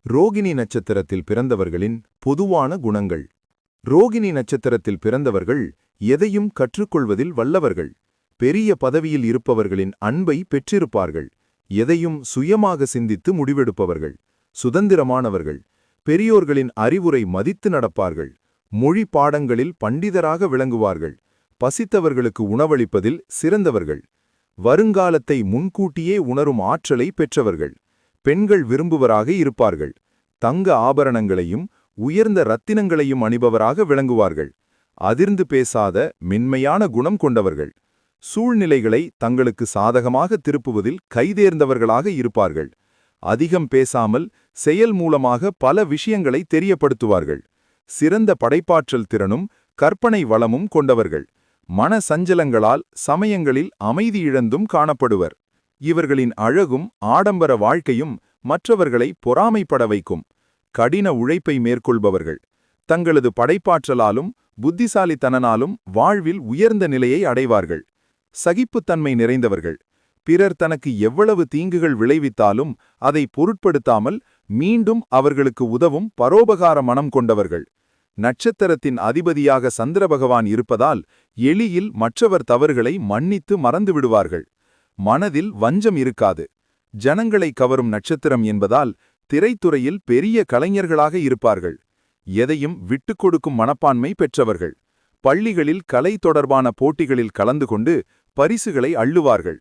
ரோகிணி நட்சத்திரத்தில் பிறந்தவர்களின் பொதுவான குணங்கள். ரோகிணி நட்சத்திரத்தில் பிறந்தவர்கள் எதையும் கற்றுக்கொள்வதில் வல்லவர்கள். பெரிய பதவியில் இருப்பவர்களின் அன்பை பெற்றிருப்பார்கள். எதையும் சுயமாக சிந்தித்து முடிவெடுப்பவர்கள். சுதந்திரமானவர்கள். பெரியோர்களின் அறிவுரை மதித்து நடப்பார்கள். மொழி பாடங்களில் பண்டிதராக விளங்குவார்கள். பசித்தவர்களுக்கு உணவளிப்பதில் சிறந்தவர்கள். வருங்காலத்தை முன்கூட்டியே உணரும் ஆற்றலை பெற்றவர்கள். பெண்கள் விரும்புவராக இருப்பார்கள். தங்க ஆபரணங்களையும் உயர்ந்த ரத்தினங்களையும் அணிபவராக விளங்குவார்கள். அதிர்ந்து பேசாத மென்மையான குணம் கொண்டவர்கள். சூழ்நிலைகளை தங்களுக்கு சாதகமாக திருப்புவதில் கைதேர்ந்தவர்களாக இருப்பார்கள். அதிகம் பேசாமல் செயல் மூலமாக பல விஷயங்களை தெரியப்படுத்துவார்கள். சிறந்த படைப்பாற்றல் திறனும் கற்பனை வளமும் கொண்டவர்கள். மன சஞ்சலங்களால் சமயங்களில் அமைதி இழந்தும் காணப்படுவர். இவர்களின் அழகும் ஆடம்பர வாழ்க்கையும் மற்றவர்களை பொறாமைப்பட வைக்கும். கடின உழைப்பை மேற்கொள்பவர்கள். தங்களது படைப்பாற்றலாலும் புத்திசாலித்தனாலும் வாழ்வில் உயர்ந்த நிலையை அடைவார்கள். சகிப்புத்தன்மை நிறைந்தவர்கள். பிறர் தனக்கு எவ்வளவு தீங்குகள் விளைவித்தாலும் அதை பொருட்படுத்தாமல் மீண்டும் அவர்களுக்கு உதவும் பரோபகார மனம் கொண்டவர்கள். நட்சத்திரத்தின் அதிபதியாக சந்திர பகவான் இருப்பதால் எளியில் மற்றவர் தவறுகளை மன்னித்து மறந்துவிடுவார்கள். மனதில் வஞ்சம் இருக்காது. ஜனங்களை கவரும் நட்சத்திரம் என்பதால் திரைத்துறையில் பெரிய கலைஞர்களாக இருப்பார்கள். எதையும் விட்டுக் கொடுக்கும் மனப்பான்மை பெற்றவர்கள். பள்ளிகளில் கலை தொடர்பான போட்டிகளில் கலந்து கொண்டு பரிசுகளை அள்ளுவார்கள்.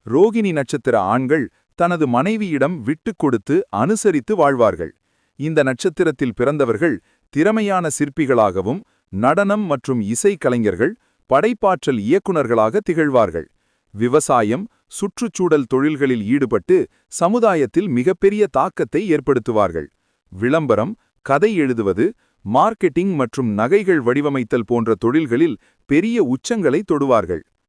ரோகிணி நட்சத்திர ஆண்கள் தனது மனைவியிடம் விட்டுக் கொடுத்து அனுசரித்து வாழ்வார்கள். இந்த நட்சத்திரத்தில் பிறந்தவர்கள் திறமையான சிற்பிகளாகவும் நடனம் மற்றும் இசை கலைஞர்கள், படைப்பாற்றல் இயக்குநர்களாக திகழ்வார்கள். விவசாயம், சுற்றுச்சூழல் தொழில்களில் ஈடுபட்டு சமுதாயத்தில் மிகப்பெரிய தாக்கத்தை ஏற்படுத்துவார்கள். விளம்பரம், கதை எழுதுவது, மார்க்கெட்டிங் மற்றும் நகைகள் வடிவமைத்தல் போன்ற தொழில்களில் பெரிய உச்சங்களை தொடுவார்கள்.